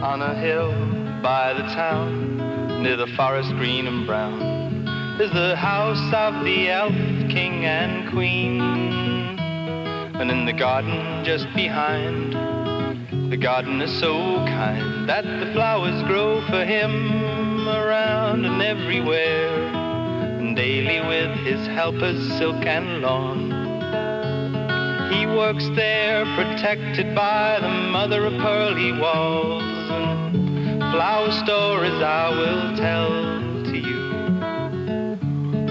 On a hill by the town, near the forest green and brown, is the house of the elf king and queen. And in the garden just behind, the garden is so kind that the flowers grow for him around and everywhere. And daily with his helpers, silk and lawn, he works there, protected by the mother of pearly walls. And flower stories I will tell to you,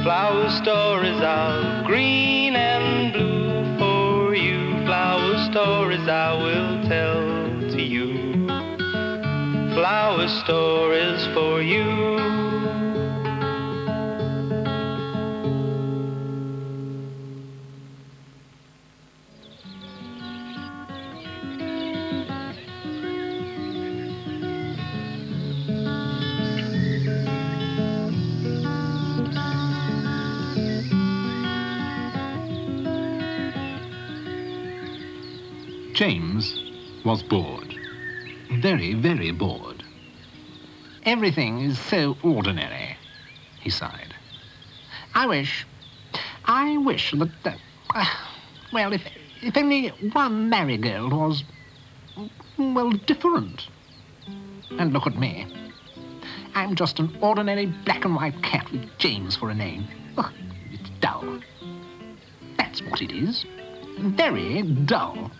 flower stories of green and blue for you. Flower stories I will tell to you, flower stories for you. James was bored. Very, very bored. Everything is so ordinary, he sighed. I wish that, well, if only one marigold was, well, different. And look at me. I'm just an ordinary black and white cat with James for a name. Ugh, it's dull. That's what it is. Very dull.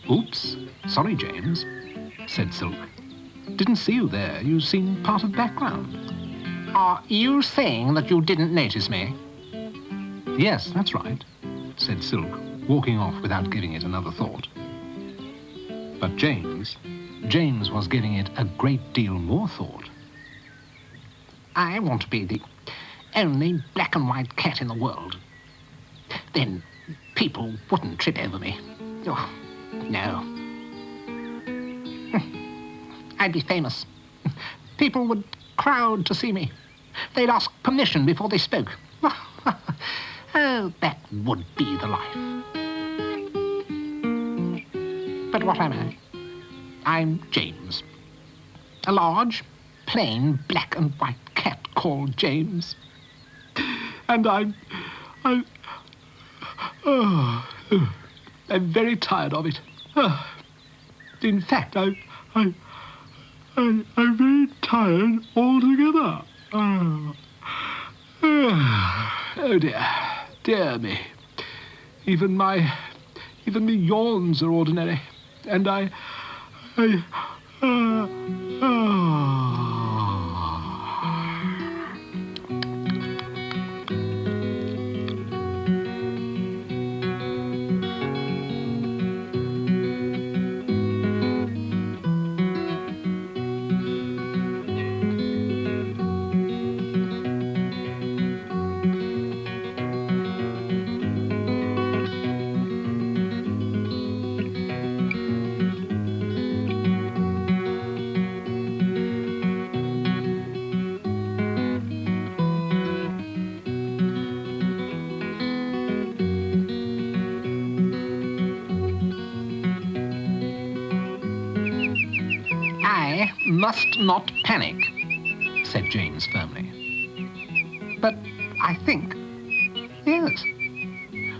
Oops, sorry, James, said Silk. Didn't see you there. You seemed part of the background. Are you saying that you didn't notice me? Yes, that's right, said Silk, walking off without giving it another thought. But James was giving it a great deal more thought. I want to be the only black and white cat in the world. Then people wouldn't trip over me. Oh, no. I'd be famous. People would crowd to see me. They'd ask permission before they spoke. Oh, that would be the life. But what am I? I'm James. A large, plain, black and white cat called James. And I'm very tired of it. In fact, I'm very tired altogether. Oh dear me. Even the yawns are ordinary, and I must not panic, said James firmly. But I think, yes,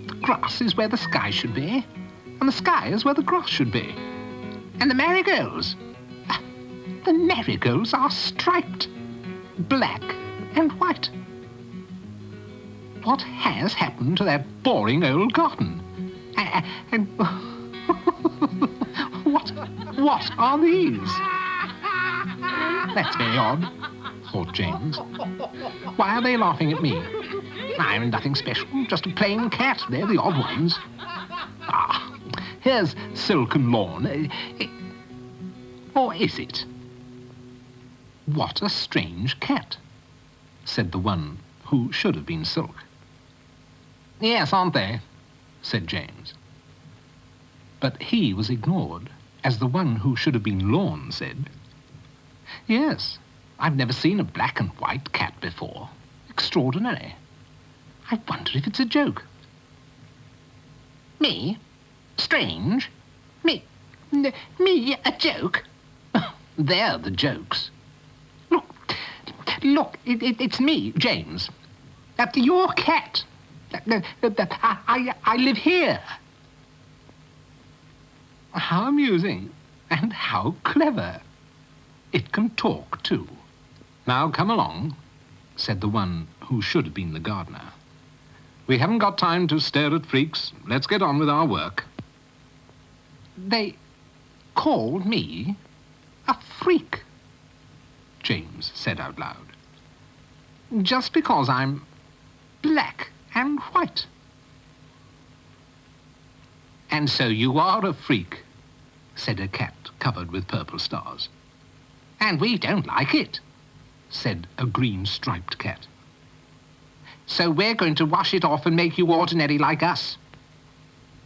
the grass is where the sky should be, and the sky is where the grass should be. And the marigolds are striped, black and white. What has happened to that boring old garden? And what are these? That's very odd, thought James. Why are they laughing at me? I'm nothing special, just a plain cat. They're the odd ones. Ah, here's Silk and Lawn. Or is it? What a strange cat, said the one who should have been Silk. Yes, aren't they? Said James. But he was ignored, as the one who should have been Lawn said. Yes, I've never seen a black and white cat before. Extraordinary. I wonder if it's a joke. Me? Strange? Me? Me a joke? They're the jokes. Look, it's me, James. Your cat. I live here. How amusing and how clever. It can talk, too. Now, come along, said the one who should have been the gardener. We haven't got time to stare at freaks. Let's get on with our work. They called me a freak, James said out loud. Just because I'm black and white. And so you are a freak, said a cat covered with purple stars. And we don't like it, said a green-striped cat. So we're going to wash it off and make you ordinary like us,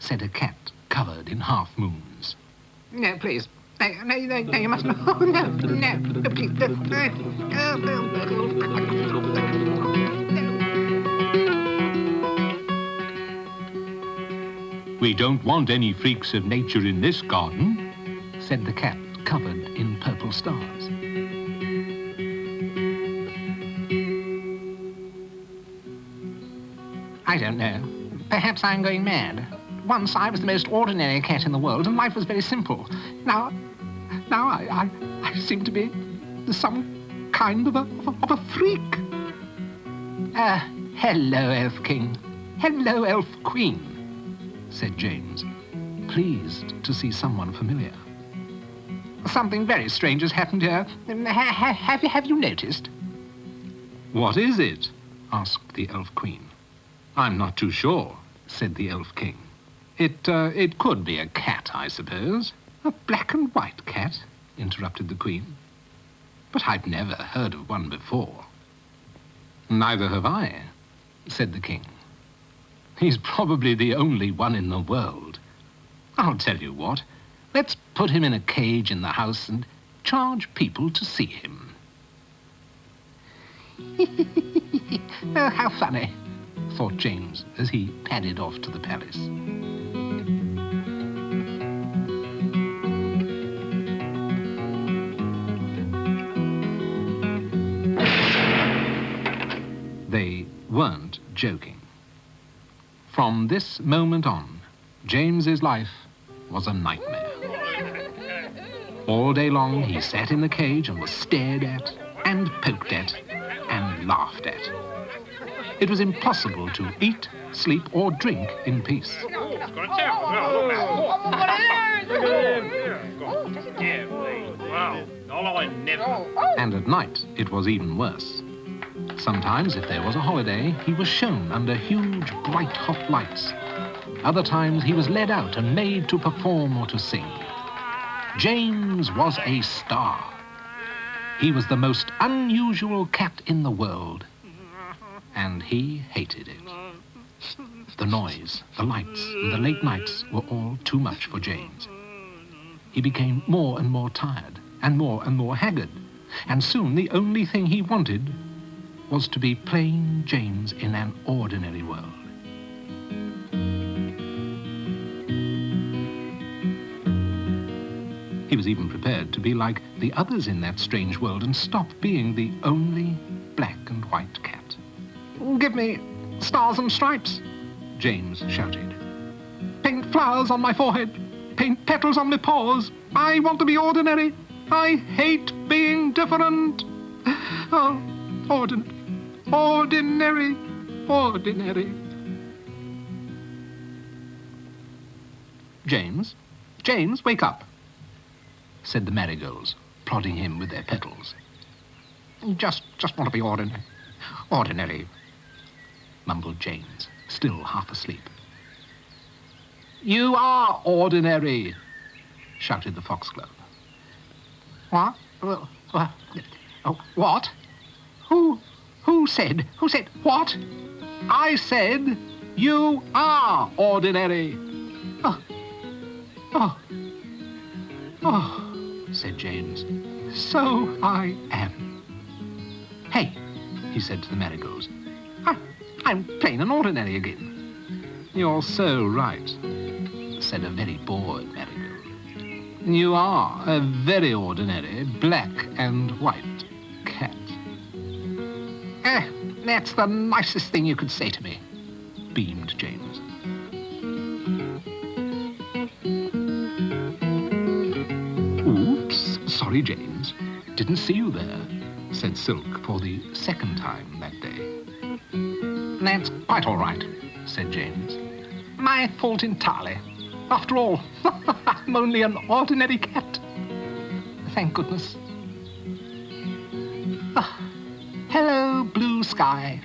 said a cat covered in half-moons. No, please. No, you mustn't. Oh, no, please. We don't want any freaks of nature in this garden, said the cat covered in purple stars. I don't know. Perhaps I'm going mad. Once I was the most ordinary cat in the world and life was very simple. Now I seem to be some kind of a freak. Hello, Elf King. Hello, Elf Queen, said James, pleased to see someone familiar. Something very strange has happened here. Have you noticed? What is it? Asked the Elf Queen. I'm not too sure, said the Elf King. It could be a cat, I suppose. A black and white cat, interrupted the Queen. But I've never heard of one before. Neither have I, said the King. He's probably the only one in the world. I'll tell you what, let's put him in a cage in the house and charge people to see him. Oh, how funny, thought James as he padded off to the palace. They weren't joking. From this moment on, James's life was a nightmare. All day long he sat in the cage and was stared at and poked at and laughed at. It was impossible to eat, sleep or drink in peace. And at night it was even worse. Sometimes, if there was a holiday, he was shown under huge, bright, hot lights. Other times, he was led out and made to perform or to sing. James was a star. He was the most unusual cat in the world, and he hated it. The noise, the lights, and the late nights were all too much for James. He became more and more tired, and more haggard, and soon the only thing he wanted was to be plain James in an ordinary world. He was even prepared to be like the others in that strange world and stop being the only black and white cat. Give me stars and stripes, James shouted. Paint flowers on my forehead, paint petals on my paws. I want to be ordinary. I hate being different. Oh, ordinary. James, wake up, said the marigolds, prodding him with their petals. Just want to be ordinary, mumbled James, still half asleep. You are ordinary, shouted the foxglove. What? What? Who said what? I said you are ordinary. Oh, said James. So I am. Hey, he said to the marigolds. I'm plain and ordinary again. You're so right. said a very bored Marigold. You are a very ordinary black and white cat. That's the nicest thing you could say to me, beamed James. Oops, sorry, James. Didn't see you there, said Silk for the second time that day. That's quite all right, said James. My fault entirely. After all, I'm only an ordinary cat. Thank goodness. Hello, blue sky.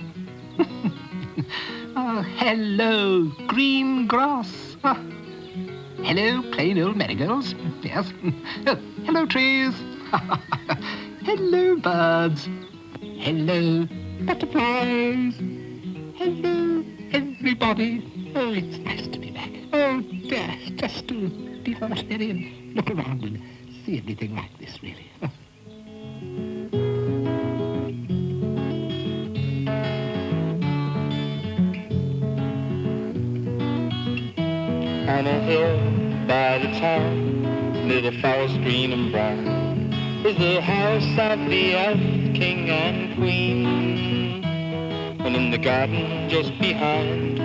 Hello, green grass. Hello, plain old marigolds. Yes. Hello, trees. Hello, birds. Hello, butterflies. Hello, everybody. Oh, it's nice to be back. Oh, dear, just to be ordinary and look around and see everything like this, really. On a hill by the town, near the forest green and brown, is the house of the elf king and queen. And in the garden just behind,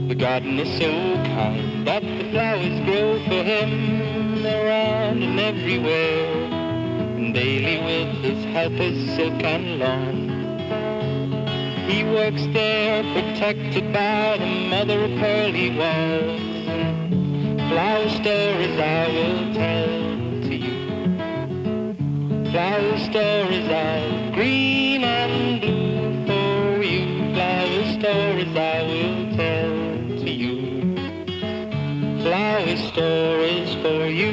the garden is so kind that the flowers grow for him around and everywhere. And daily with his helpers Silk and Lawn, he works there protected by the mother of pearly walls. Flower stories I will tell to you. Flower stories of green and blue for you. Flower stories I will tell to you. Flower stories for you.